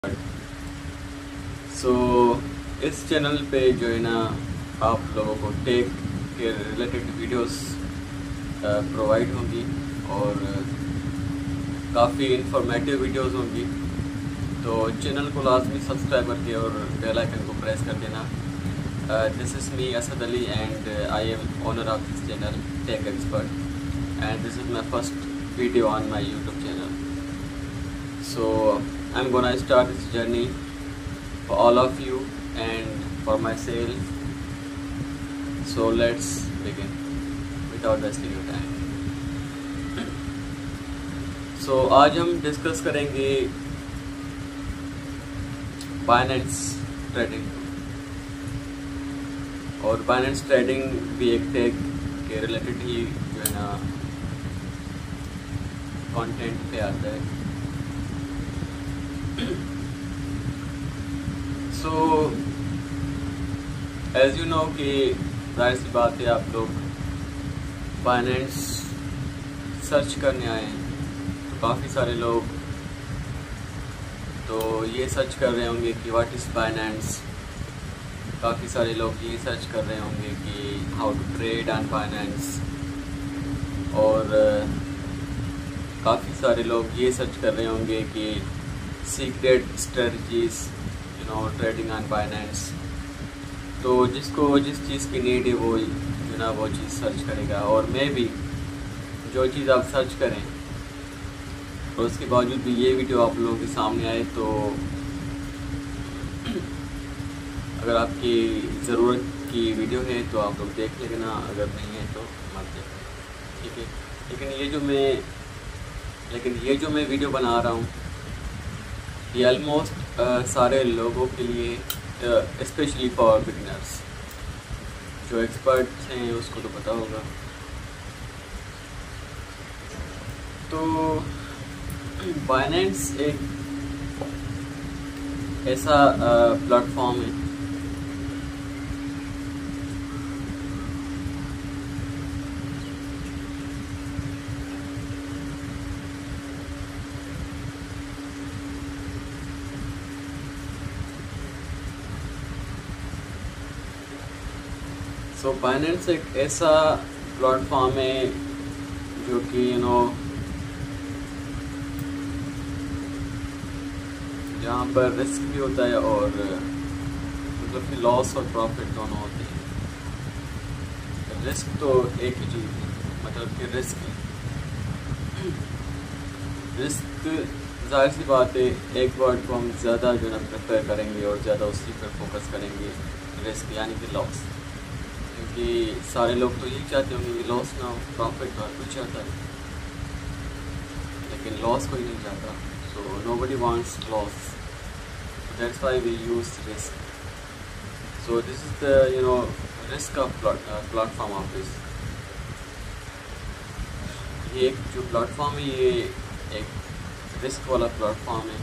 सो इस चैनल पे जो है ना आप लोगों को टेक के रिलेटेड वीडियोस प्रोवाइड होंगी और काफ़ी इंफॉर्मेटिव वीडियोस होंगी। तो चैनल को लाजमी सब्सक्राइब करके और बेल आइकन को प्रेस कर देना। This is me Asad Ali and I am owner of this channel tech expert and this is my first video on my YouTube channel. So I'm gonna start this journey for all of you and for myself. So let's begin without wasting your time. So आज हम discuss करेंगे Binance trading, और Binance trading भी एक take के related ही जो है ना कंटेंट पे आता है। सो एज यू नो कि जाहिर सी बात है आप लोग फाइनेंस सर्च करने आए हैं, तो काफ़ी सारे लोग तो ये सर्च कर रहे होंगे कि व्हाट इज़ फाइनेंस। काफ़ी सारे लोग ये सर्च कर रहे होंगे कि how to trade on finance, और काफ़ी सारे लोग ये सर्च कर रहे होंगे कि secret strategies trading on Binance. तो जिसको जिस चीज़ की नीड है वो जो ना वो चीज़ सर्च करेगा। और मैं भी जो चीज़ आप सर्च करें और उसके बावजूद भी ये वीडियो आप लोगों के सामने आए, तो अगर आपकी ज़रूरत की वीडियो है तो आप लोग देख लेना, अगर नहीं है तो मत देखें, ठीक है। लेकिन ये जो मैं वीडियो बना रहा हूँ ये ऑलमोस्ट सारे लोगों के लिए, स्पेशली फॉर बिगिनर्स। जो एक्सपर्ट्स हैं उसको तो पता होगा। तो बाइनेंस एक ऐसा प्लेटफॉर्म है सो बाइनेंस एक ऐसा प्लेटफॉर्म है जो कि जहाँ पर रिस्क भी होता है और मतलब कि लॉस और प्रॉफिट दोनों होते हैं। रिस्क तो एक ही चीज़ है, मतलब कि रिस्क जाहिर सी बात है, एक वर्ड को हम ज़्यादा जो है प्रेफर करेंगे और ज़्यादा उसी पर फोकस करेंगे, रिस्क यानी कि लॉस। क्योंकि सारे लोग तो यही चाहते होंगे कि लॉस ना हो, प्रॉफिट और कुछ चाहता है, लेकिन लॉस कोई नहीं चाहता। सो nobody wants loss, that's why we use risk. So this is the risk of platform of this. ये एक जो प्लेटफॉर्म है ये एक रिस्क वाला प्लेटफॉर्म है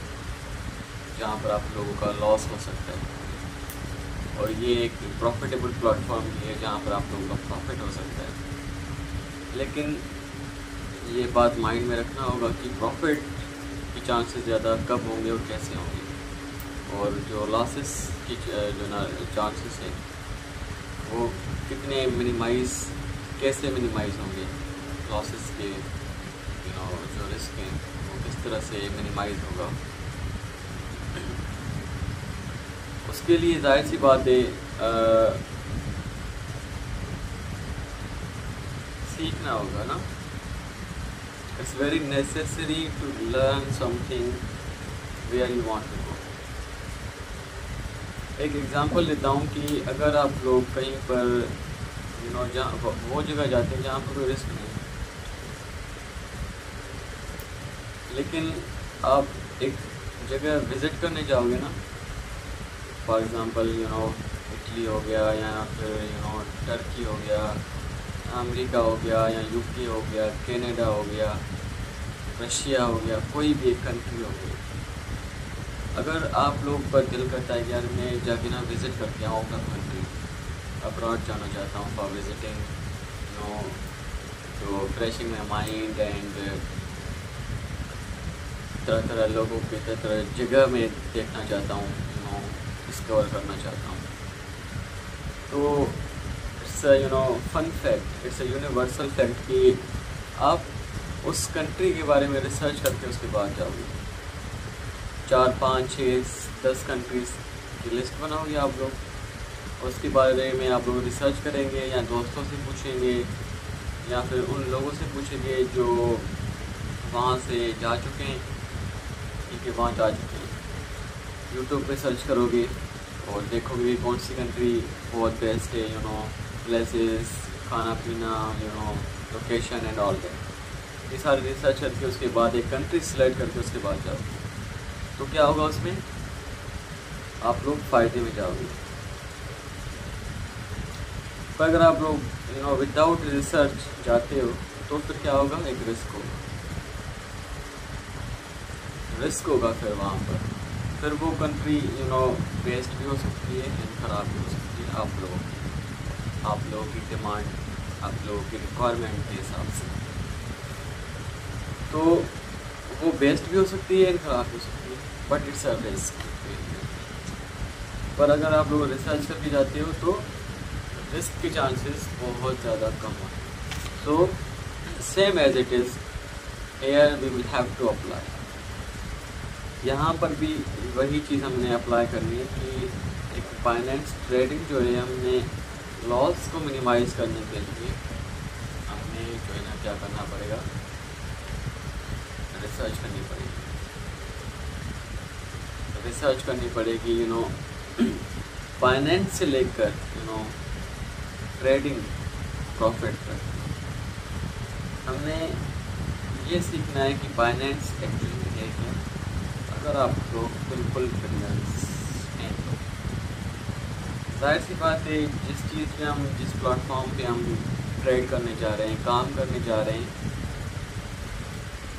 जहाँ पर आप लोगों का लॉस हो सकता है, और ये एक प्रॉफिटेबल प्लेटफॉर्म भी है जहाँ पर आप लोगों का प्रॉफिट हो सकता है। लेकिन ये बात माइंड में रखना होगा कि प्रॉफिट के चांसेस ज़्यादा कब होंगे और कैसे होंगे, और जो लॉसेस की जो ना चांसेस है वो कितने कैसे मिनिमाइज़ होंगे। लॉसेस के जो रिस्क हैं वो किस तरह से मिनिमाइज़ होगा, उसके लिए जाहिर सी बात है सीखना होगा ना। It's very necessary to learn something where you want to go. एक एग्जांपल लेता हूँ कि अगर आप लोग कहीं पर जहाँ वो जगह जाते हैं जहाँ पर कोई रिस्क नहीं है, लेकिन आप एक जगह विज़िट करने जाओगे ना, फॉर एग्ज़ाम्पल इटली हो गया, या फिर टर्की हो गया, अमेरिका हो गया, या यूके हो गया, कनाडा हो गया, रशिया हो गया, कोई भी एक कंट्री हो गई। अगर आप लोग का दिल करता है कि यार मैं जाके ना विज़िट करके आऊँ अपना कंट्री, अब्रॉड जाना चाहता हूँ फॉर विजिटिंग, तो फ्रेशिंग माई माइंड एंड तरह तरह लोगों के तरह तरह जगह में देखना चाहता हूँ, डिस्कवर करना चाहता हूँ। तो it's fun fact, it's universal fact कि आप उस कंट्री के बारे में रिसर्च करके उसके बाद जाओगे। 4, 5, 6, 10 कंट्रीज़ की लिस्ट बनाओगे आप लोग, उसके बारे में आप लोग रिसर्च करेंगे या दोस्तों से पूछेंगे या फिर उन लोगों से पूछेंगे जो वहाँ से जा चुके हैं, ठीक है, वहाँ जा चुके हैं। यूट्यूब पे सर्च करोगे और देखोगे कौन सी कंट्री बहुत बेस्ट है, प्लेसेस, खाना पीना, लोकेशन एंड ऑल दैट। ये सारे रिसर्च करके उसके बाद एक कंट्री सिलेक्ट करके उसके बाद जाओ, तो क्या होगा उसमें आप लोग फ़ायदे में जाओगे। पर अगर आप लोग विदाउट रिसर्च जाते हो तो फिर क्या होगा, एक रिस्क होगा फिर वहाँ पर। फिर वो कंट्री बेस्ट भी हो सकती है एंड ख़राब भी हो सकती है आप लोगों की डिमांड, आप लोगों की रिक्वायरमेंट के हिसाब से। तो वो बेस्ट भी हो सकती है एंड ख़राब भी हो सकती है, बट इट्स अ रिस्क। पर अगर आप लोग रिसर्च करके जाते हो तो रिस्क के चांसेस बहुत ज़्यादा कम होते हैं। So same as it is here we will have to apply. यहाँ पर भी वही चीज़ हमने अप्लाई करनी है कि एक फाइनेंस ट्रेडिंग जो है, हमने लॉस को मिनिमाइज़ करने के लिए हमें जो है ना क्या करना पड़ेगा, रिसर्च करनी पड़ेगी फाइनेंस से लेकर ट्रेडिंग प्रॉफिट तक। हमने ये सीखना है कि फाइनेंस एक्चुअली है क्या। अगर आप लोग बिल्कुल बिगिनर्स हैं तो जाहिर सी बात है, जिस चीज़ पे हम, जिस प्लेटफॉर्म पे हम ट्रेड करने जा रहे हैं, काम करने जा रहे हैं,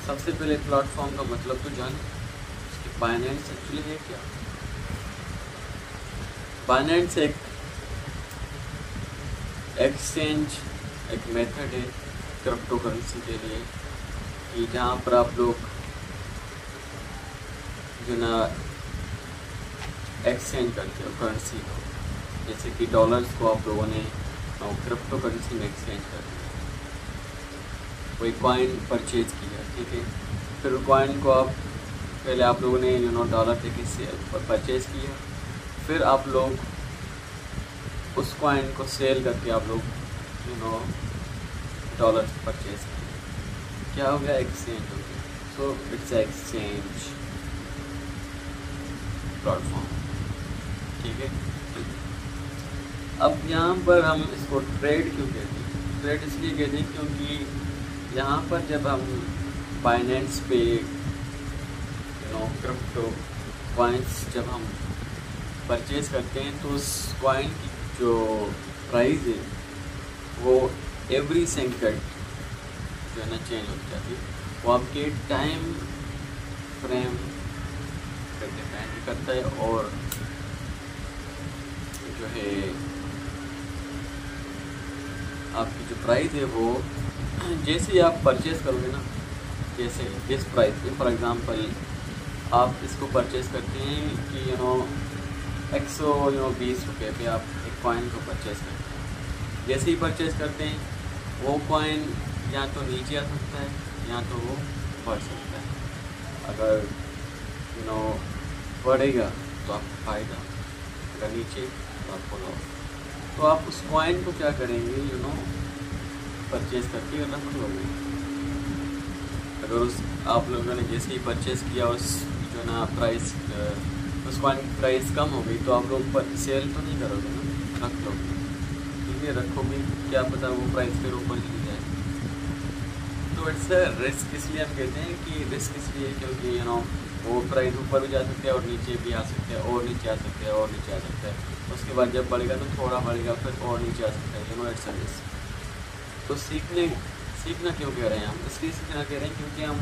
सबसे पहले प्लेटफॉर्म का मतलब तो जान कि फाइनेंस एक्चुअली है क्या। फाइनेंस एक एक्सचेंज, एक मेथड है क्रिप्टो करेंसी के लिए कि जहाँ पर आप लोग जो ना एक्सचेंज करते हो करेंसी को, जैसे कि डॉलर्स को आप लोगों ने क्रिप्टो करेंसी में एक्सचेंज कर दिया, कोई कॉइन परचेज किया, ठीक है। फिर कॉइन को आप पहले आप लोगों ने डॉलर देके सेल परचेज किया, फिर आप लोग उस कॉइन को सेल करके आप लोग डॉलर परचेज किया, क्या हो गया, एक्सचेंज हो गया। सो इट्स एक्सचेंज प्लेटफॉर्म, ठीक है। अब यहाँ पर हम इसको ट्रेड क्यों कहते हैं, ट्रेड इसलिए कहते हैं क्योंकि यहाँ पर जब हम फाइनेंस पे क्रिप्टो कॉइन्स जब हम परचेज करते हैं तो उस कॉइन की जो प्राइस है वो एवरी सेकंड जो है ना चेंज हो जाती है। वो आपके टाइम फ्रेम पर डिपेंड करता है और जो है आपकी जो प्राइस है वो जैसे ही आप परचेज़ करोगे ना, जैसे इस प्राइस पे फॉर एग्ज़ाम्पल आप इसको परचेज़ करते हैं कि 120 रुपये पे आप एक कॉइन को परचेज़ करते हैं। जैसे ही परचेज़ करते हैं वो कॉइन या तो नीचे आ सकता है या तो वो बढ़ सकता है। अगर बढ़ेगा तो आपको फ़ायदा, अगर नीचे तो आपको लॉस। तो आप उस कॉइन को क्या करेंगे, परचेज़ करके रख लोगे। अगर उस आप लोगों ने जैसे ही परचेज़ किया उस जो ना प्राइस, उस कॉइन की प्राइस कम हो गई तो आप लोग पर सेल तो नहीं करोगे ना, रख लोगे, ठीक है, रखोगे, क्या पता वो प्राइस फिर ऊपर चली जाए। तो इट्स अ रिस्क, इसलिए हम कहते हैं कि रिस्क इसलिए क्योंकि वो प्राइस ऊपर भी जा सकता है और नीचे भी आ सकता है, और नीचे आ सकता है, और नीचे आ सकता है। उसके बाद जब बढ़ेगा तो थोड़ा बढ़ेगा, फिर और नीचे आ सकता है, इट्स अ रिस्क। तो सीखना क्यों कह रहे हैं हम, इसलिए सीखना कह रहे हैं क्योंकि हम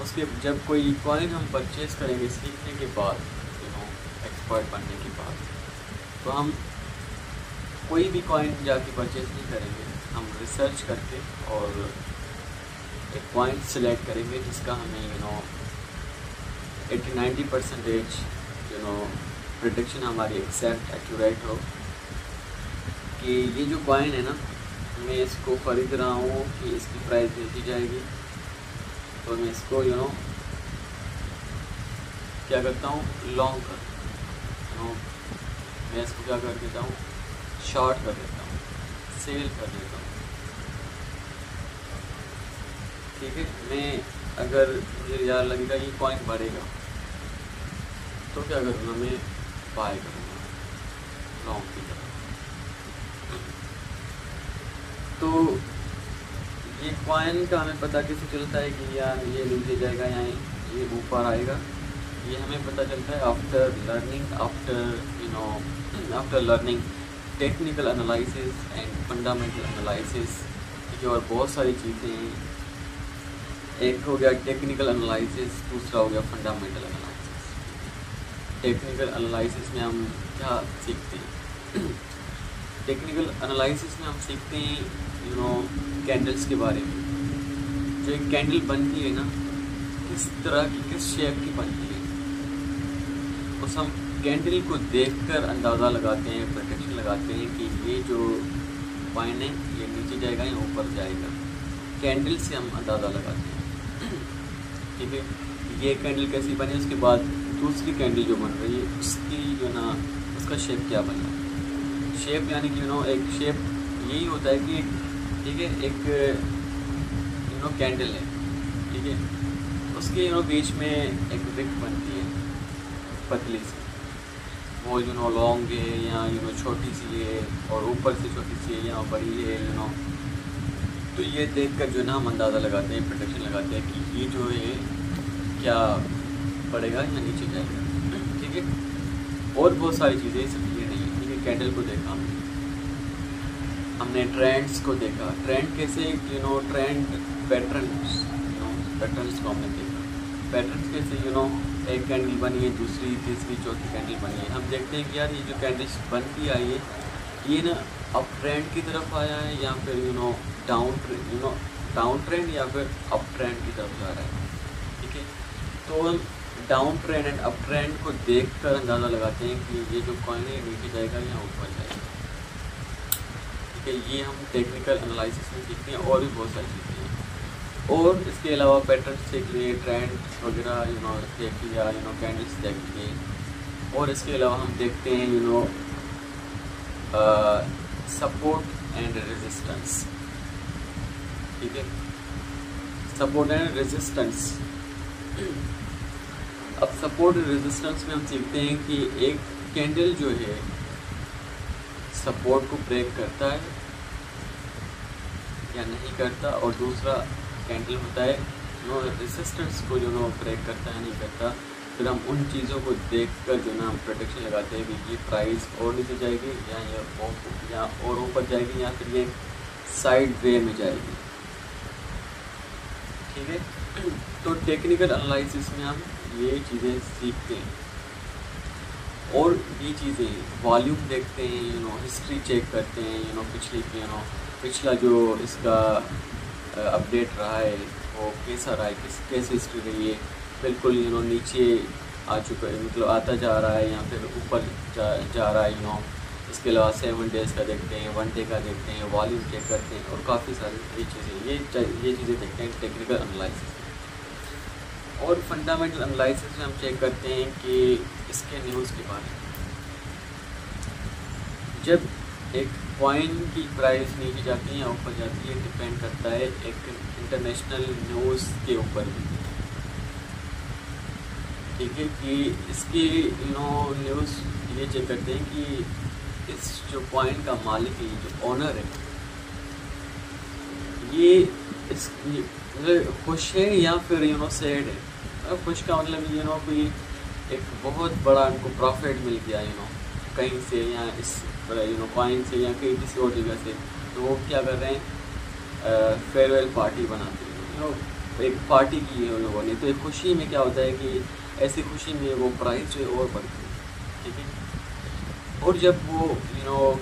उसके जब कोई कॉइन हम परचेज़ करेंगे सीखने के बाद, एक्सपर्ट बनने के बाद, तो हम कोई भी कॉइन जाके परचेज़ नहीं करेंगे, हम रिसर्च करके और एक कॉइन सिलेक्ट करेंगे जिसका हमें 80-90% प्रेडिक्शन हमारी एक्जैक्ट एक्यूरेट हो कि ये जो कॉइन है ना, मैं इसको ख़रीद रहा हूँ कि इसकी प्राइस नीचे जाएगी, तो मैं इसको क्या करता हूँ, लॉन्ग कर मैं इसको क्या कर देता हूँ, शॉर्ट कर देता हूँ, सेल कर देता हूँ। ठीक है, मैं अगर मुझे याद लगेगा ये कॉइन बढ़ेगा तो क्या करूँगा, मैं बाय करूँगा लॉन्ग की तरफ। तो ये कॉइन का हमें पता कैसे चलता है कि यार ये नीचे जाएगा या ये ऊपर आएगा, ये हमें पता चलता है after learning technical analysis and fundamental analysis. ठीक है, और बहुत सारी चीज़ें हैं, एक हो गया टेक्निकल एनालिसिस, दूसरा हो गया फंडामेंटल एनालिसिस। टेक्निकल एनालिसिस में हम क्या सीखते हैं, टेक्निकल एनालिसिस में हम सीखते हैं कैंडल्स के बारे में। जो एक कैंडल बनती है ना, किस तरह की, किस शेप की बनती है, उस हम कैंडल को देखकर अंदाज़ा लगाते हैं, प्रेडिक्शन लगाते हैं कि ये जो कॉइन है ये नीचे जाएगा या ऊपर जाएगा। कैंडल से हम अंदाज़ा लगाते हैं। ठीक है, ये कैंडल कैसी बनी, उसके बाद दूसरी कैंडल जो बन रही है उसकी उसका शेप क्या बन रहा है। शेप यानी कि एक शेप यही होता है कि ठीक है, एक कैंडल है, ठीक है, उसके बीच में एक विक बनती है पतली सी, वो लॉन्ग है या छोटी सी है, और ऊपर से छोटी सी है या बड़ी है तो ये देखकर हम अंदाज़ा लगाते हैं, प्रेडिक्शन लगाते हैं कि ये जो है क्या बढ़ेगा या नीचे जाएगा। ठीक है, और बहुत सारी चीज़ें सिर्फ ये नहीं है। ठीक है, कैंडल को देखा हमने ट्रेंड्स को देखा, ट्रेंड कैसे ट्रेंड पैटर्न्स को हमने देखा, पैटर्न्स कैसे एक कैंडल बनी है, दूसरी तीसरी चौथी कैंडल बनी है। हम देखते हैं कि यार ये जो कैंडल्स बनती आई है ये ना अप ट्रेंड की तरफ आया है या फिर डाउन ट्रेंड या फिर अप ट्रेंड की तरफ जा रहा है। ठीक है, तो हम down trend and up trend को देखकर अंदाज़ा लगाते हैं कि ये जो कॉइन है नीचे जाएगा या ऊपर जाएगा। ठीक है, ये हम टेक्निकल एनालिसिस में सीखते हैं, और भी बहुत सारी चीज़ें हैं। और इसके अलावा पैटर्न्स देख लिए, ट्रेंड वगैरह देख लिया, कैंडल्स देख लिए, और इसके अलावा हम देखते हैं सपोर्ट एंड रेजिस्टेंस। ठीक है, सपोर्ट एंड रेजिस्टेंस। अब सपोर्ट एंड रेजिस्टेंस में हम सीखते हैं कि एक कैंडल जो है सपोर्ट को ब्रेक करता है या नहीं करता, और दूसरा कैंडल होता है रेजिस्टेंस को ब्रेक करता है नहीं करता। फिर हम उन चीज़ों को देखकर हम प्रेडिक्शन लगाते हैं कि ये प्राइस और नीचे जाएगी या और ऊपर जाएगी, या फिर ये साइड वे में जाएगी। ठीक है, तो टेक्निकल एनालिसिस में हम ये चीज़ें सीखते हैं, और ये चीज़ें वॉल्यूम देखते हैं, हिस्ट्री चेक करते हैं, पिछला जो इसका अपडेट रहा है वो कैसा रहा है, कैसी हिस्ट्री रही है, बिल्कुल नीचे आ चुका है, मतलब आता जा रहा है या फिर ऊपर जा रहा है। इसके अलावा 7 डेज़ का देखते हैं, 1 डे का देखते हैं, वॉल्यूम चेक करते हैं, और काफ़ी सारी ये चीज़ें देखते हैं टेक्निकल एनालिसिस। और फंडामेंटल एनालिसिस में हम चेक करते हैं कि इसके न्यूज़ के बारे में। जब एक कॉइन की प्राइस नीचे जाती है या ऊपर जाती है, डिपेंड करता है एक इंटरनेशनल न्यूज़ के ऊपर भी। ठीक है, कि इसकी न्यूज़ ये चेक करते हैं कि इस जो कॉइन का मालिक है, जो ओनर है, ये इस खुश है या फिर सैड है। खुश का मतलब कोई एक बहुत बड़ा उनको प्रॉफिट मिल गया कहीं से, या इस कॉइन से या कहीं किसी और जगह से, तो वो क्या कर रहे हैं, फेयरवेल पार्टी बनाते हैं, एक पार्टी की है उन लोगों ने। तो एक खुशी में क्या होता है कि ऐसी खुशी में वो प्राइस जो है और बढ़ती है। ठीक है, और जब वो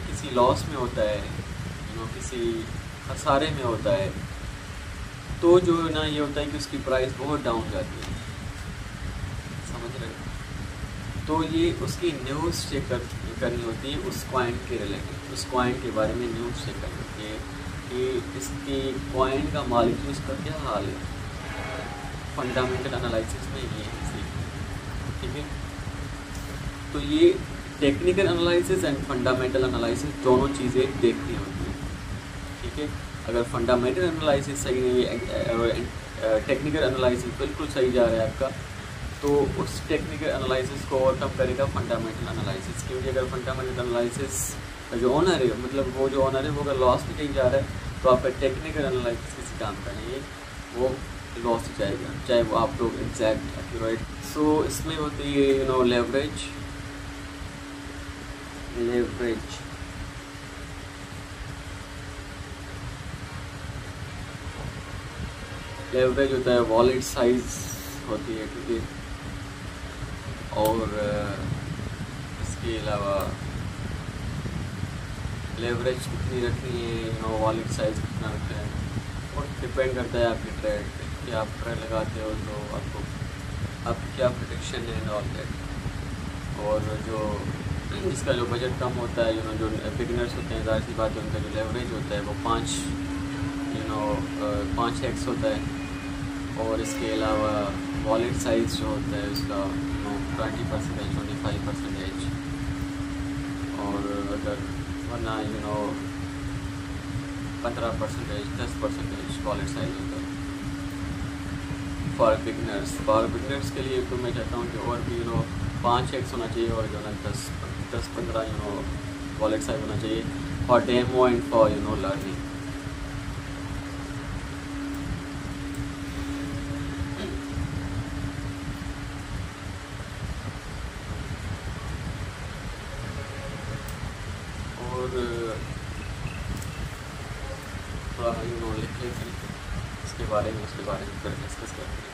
किसी लॉस में होता है, किसी खसारे में होता है, तो जो ये होता है कि उसकी प्राइस बहुत डाउन जाती है। समझ तो ये उसकी न्यूज़ चेक करनी होती है उस कॉइन के रिलेटेड, उस कॉइन के बारे में न्यूज़ चेक करनी होती है कि इसकी कॉइन का मालिक जो इसका क्या हाल है। फंडामेंटल एनालिसिस में ये है सीखना, ठीक है। तो ये technical analysis and fundamental analysis दोनों चीज़ें देखनी होती हैं, ठीक है। अगर फंडामेंटल एनालिसिस सही नहीं है, टेक्निकल एनालिसिस बिल्कुल सही जा रहा है आपका, तो उस टेक्निकल एनालिसिस को ओवरकम करेगा फंडामेंटल एनालिसिस। क्योंकि अगर फंडामेंटल एनालिसिस का जो ओनर है, मतलब वो जो ओनर है वो अगर लॉस में कहीं जा रहा है, तो आपका टेक्निकल एनालिसिस किसी काम का नहीं है, वो लॉस हो जाएगा, चाहे वो आप लोग एग्जैक्ट एक्यूरेट। सो इसमें होती है लेवरेज होता है, वॉलेट साइज होती है, ठीक है। और इसके अलावा लेवरेज कितनी रखनी है, वॉलेट साइज कितना रखना है, और डिपेंड करता है आपके ट्रेड पे कि आप ट्रेड लगाते हो तो आपकी क्या प्रोटेक्शन है एंड ऑल दैट। और जो जिसका जो बजट कम होता है, जो बिगिनर्स होते हैं, ज़ाहिर सी बात है उनका जो लेवरेज होता है वो 5x होता है। और इसके अलावा वॉलेट साइज़ जो होता है उसका 20%, 25%। और अगर वरना 15%, 10% वॉलेट साइज होता है फॉर बिगनर्स के लिए। तो मैं चाहता हूँ कि और भी 5x होना चाहिए, और 10-15 वॉलेट साइज होना चाहिए for demo and for learning. और थोड़ा लिख लेते हैं उसके बारे में फिर डिस्कस करते हैं।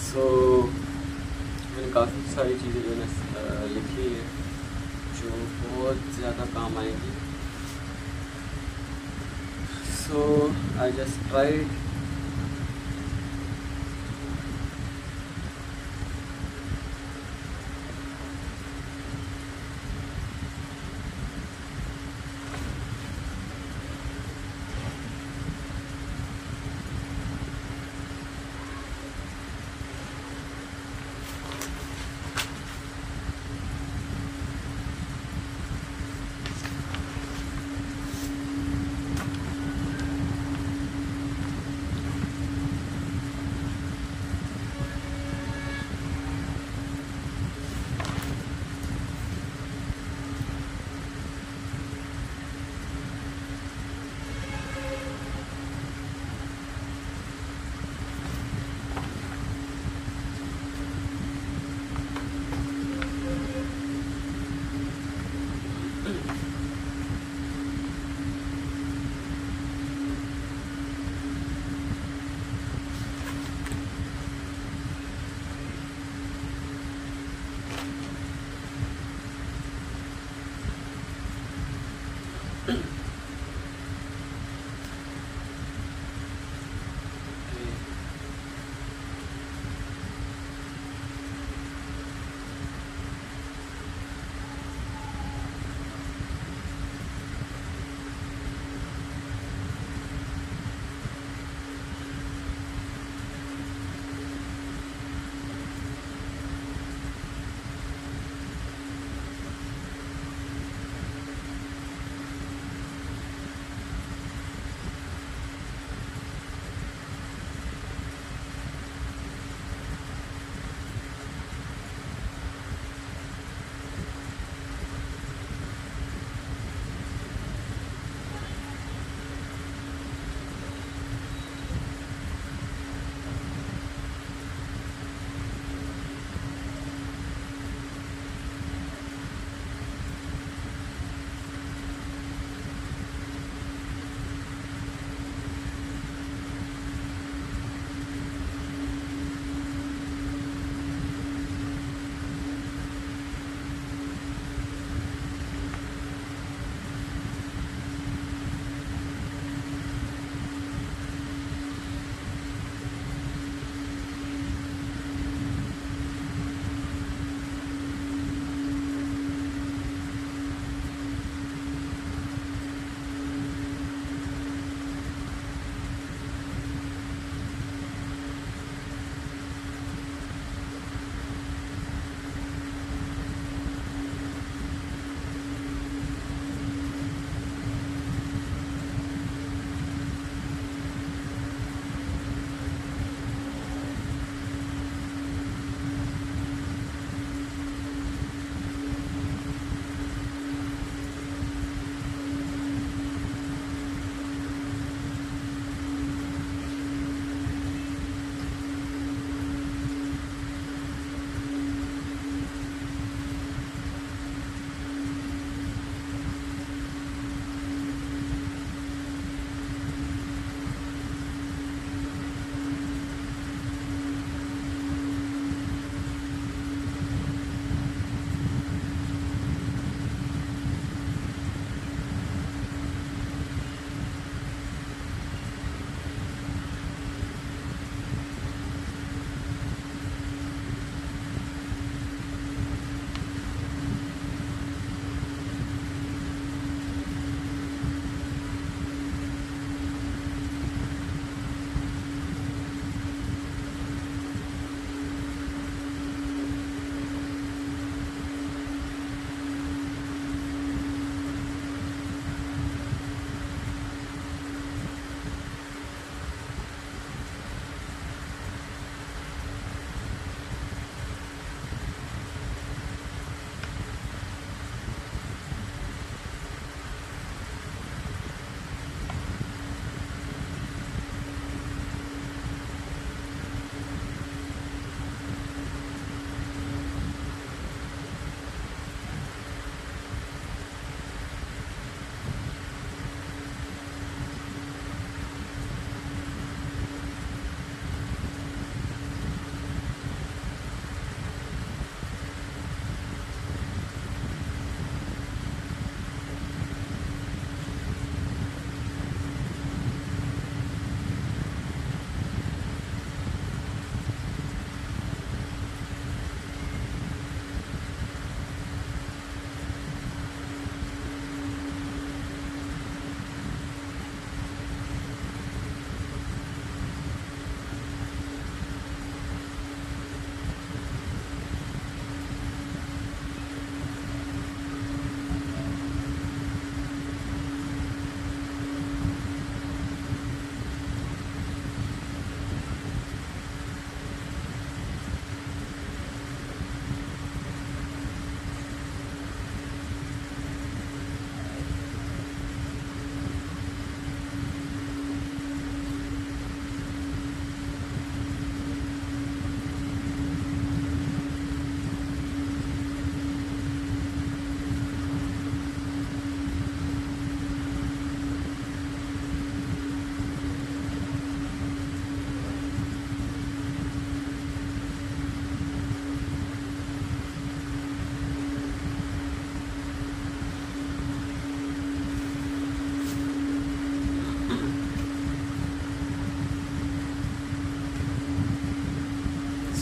सो मैंने काफ़ी सारी चीज़ें जो है ना लिखी है जो बहुत ज़्यादा काम आएंगी। So I just tried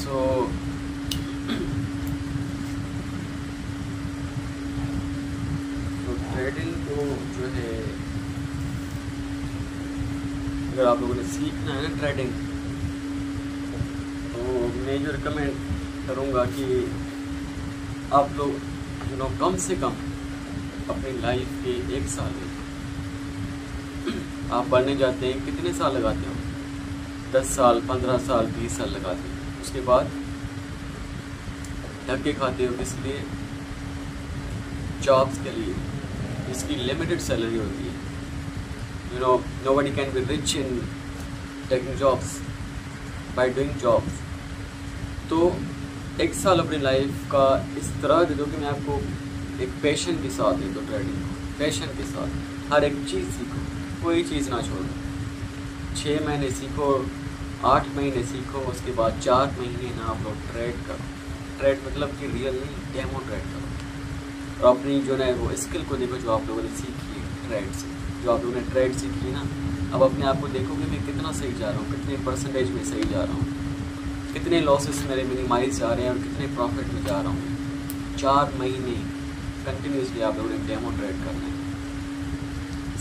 so trading को जो है, अगर आप लोगों ने सीखना है ना ट्रेडिंग, तो मैं जो रिकमेंड करूँगा कि आप लोग कम से कम अपनी लाइफ के 1 साल में, आप पढ़ने जाते हैं कितने साल लगाते हो? 10 साल, 15 साल, 20 साल लगाते हो। उसके बाद धक्के खाते हो किस लिए? जॉब्स के लिए, इसकी लिमिटेड सैलरी होती है। Nobody can be rich in taking jobs, by doing jobs. तो 1 साल अपनी लाइफ का इस तरह दे दो कि मैं आपको एक पैशन के साथ दे दो ट्रेडिंग को, पैशन के साथ हर एक चीज़ सीखो, कोई चीज़ ना छोड़ो। 6 महीने सीखो, 8 महीने सीखो, उसके बाद 4 महीने ना आप लोग ट्रेड करो। ट्रेड मतलब कि रियल नहीं, डेमो ट्रेड करो। और अपनी जो है वो स्किल को देखो जो आप लोगों ने सीखी है ट्रेड से, जो आप लोगों ने ट्रेड सीखी है ना, अब अपने आप को देखो कि मैं कितना सही जा रहा हूँ, कितने परसेंटेज में सही जा रहा हूँ, कितने लॉसेस मेरे मिनिमाइज जा रहे हैं और कितने प्रॉफिट में जा रहा हूँ। 4 महीने कंटिन्यूसली आप लोगों ने डेमो ट्रेड करना है,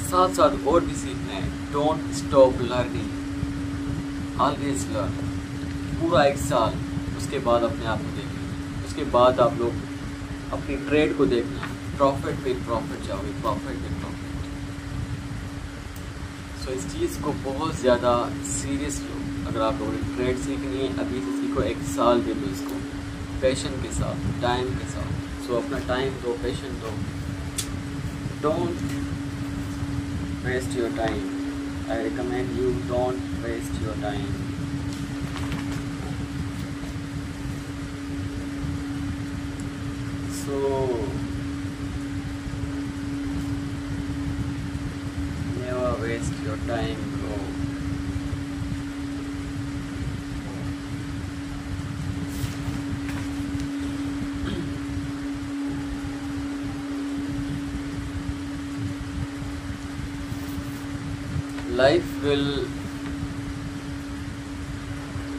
साथ साथ और भी सीखना है। Don't stop learning, always learn. पूरा 1 साल, उसके बाद अपने आप को देखना, उसके बाद आप लोग अपनी ट्रेड को देखना, प्रॉफिट पे प्रॉफिट जाओगे, प्रॉफिट पे प्रॉफिट। सो इस चीज़ को बहुत ज़्यादा सीरियस लो। अगर आप लोगों ने ट्रेड सीखनी है, अभी से सीखो, 1 साल दे दो इसको, पैशन के साथ, टाइम के साथ। सो अपना टाइम दो, पैशन दो, don't waste your time. I recommend you, don't waste your time. So never waste your time, bro. Life will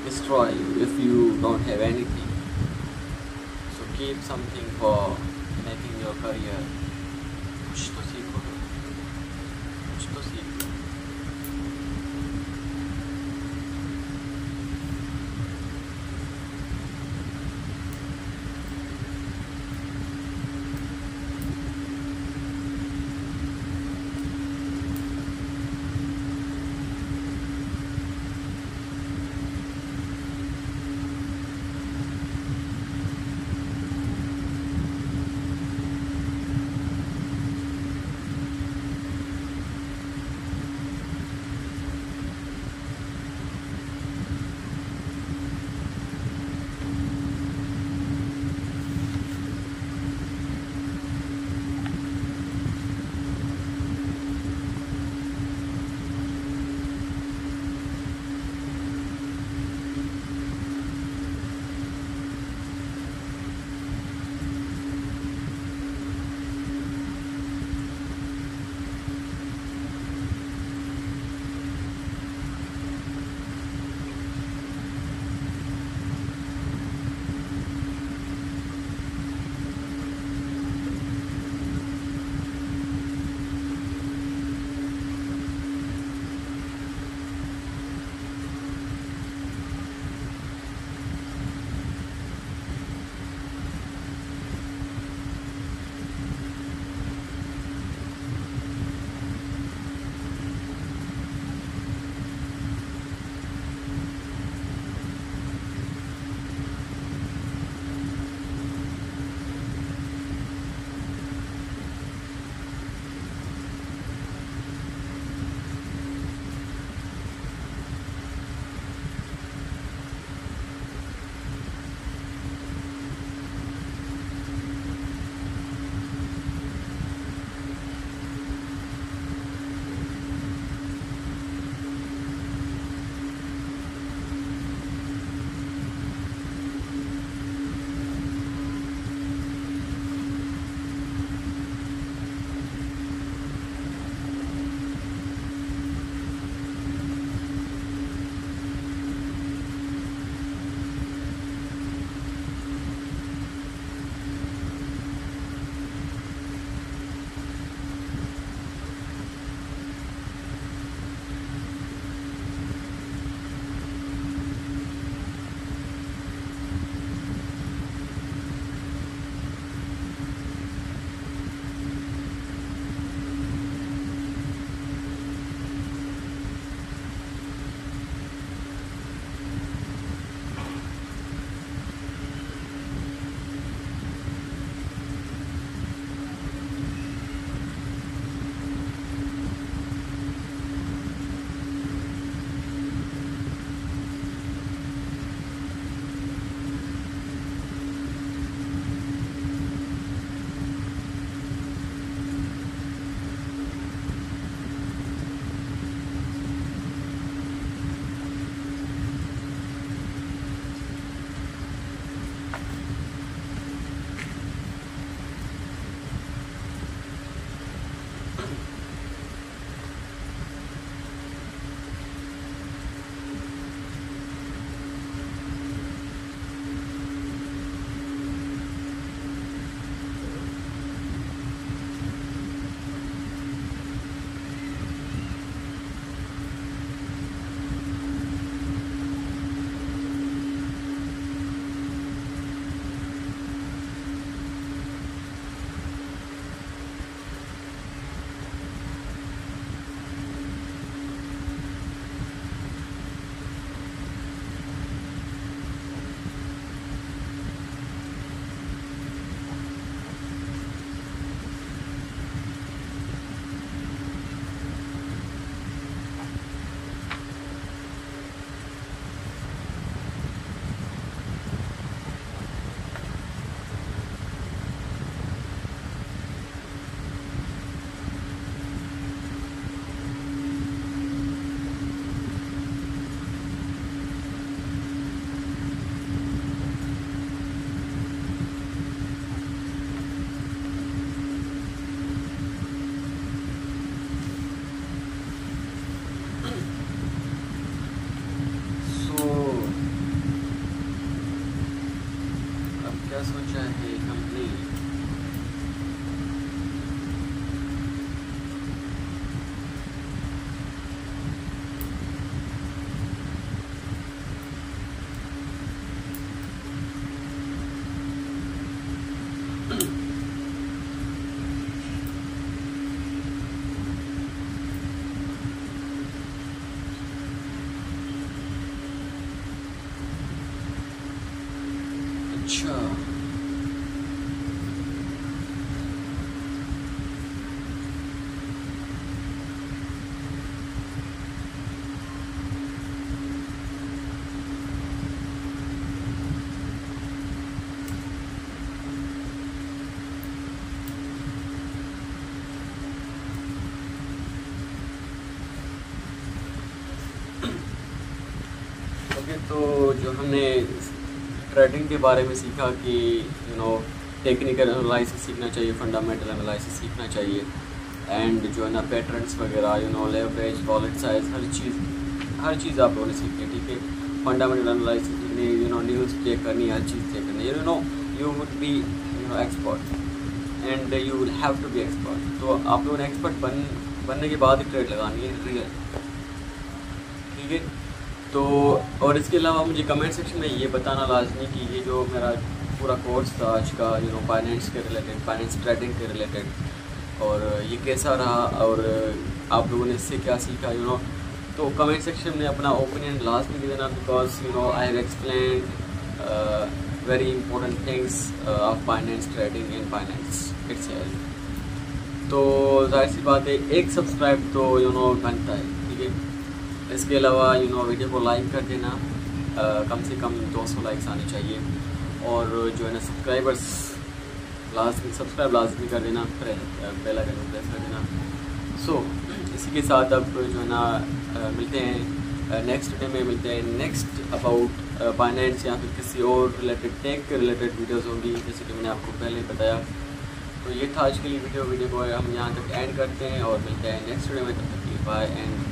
destroy you if you don't have anything. So keep something for making your career. कुछ तो सीखो, कुछ तो सीखो। क्या सोचा है हमने। अच्छा ओके, तो जो हमने ट्रेडिंग के बारे में सीखा कि टेक्निकल एनालिसिस सीखना चाहिए, फंडामेंटल एनालिसिस सीखना चाहिए, एंड जो है ना पैटर्न्स वगैरह लेवरेज, वॉलेट साइज, हर चीज़ आप लोगों ने सीखी है। ठीक है, फंडामेंटल एनालिसिस सीखनी, न्यूज़ चेक करनी, हर चीज़ चेक करनी, you would be expert and you will have to be expert. तो आप लोगों ने एक्सपर्ट बनने के बाद ही ट्रेड लगानी है रियल। ठीक है, तो और इसके अलावा मुझे कमेंट सेक्शन में ये बताना लाजमी कि ये जो मेरा पूरा कोर्स था आज का फाइनेंस के रिलेटेड, फाइनेंस ट्रेडिंग के रिलेटेड, और ये कैसा रहा और आप लोगों ने इससे क्या सीखा। तो कमेंट सेक्शन में अपना ओपिनियन लाजमी देना, because I have explained very important things of finance trading in finance itself. तो जाहिर सी बात है एक सब्सक्राइब तो बनता है। ठीक है, इसके अलावा वीडियो को लाइक कर देना, कम से कम 200 लाइक्स आने चाहिए, और जो है ना सब्सक्राइब लाजमी कर देना, बेल आइकन को प्रेस कर देना। सो इसी के साथ अब जो है ना मिलते हैं नेक्स्ट डे में, मिलते हैं नेक्स्ट अबाउट फाइनेंस या फिर किसी और रिलेटेड टेक के रिलेटेड वीडियोज़ होंगी, जैसे कि मैंने आपको पहले बताया। तो ये था आज के लिए वीडियो को हम यहाँ तक एंड करते हैं और मिलते हैं नेक्स्ट वीडियो में। तब तक के लिए बाय एंड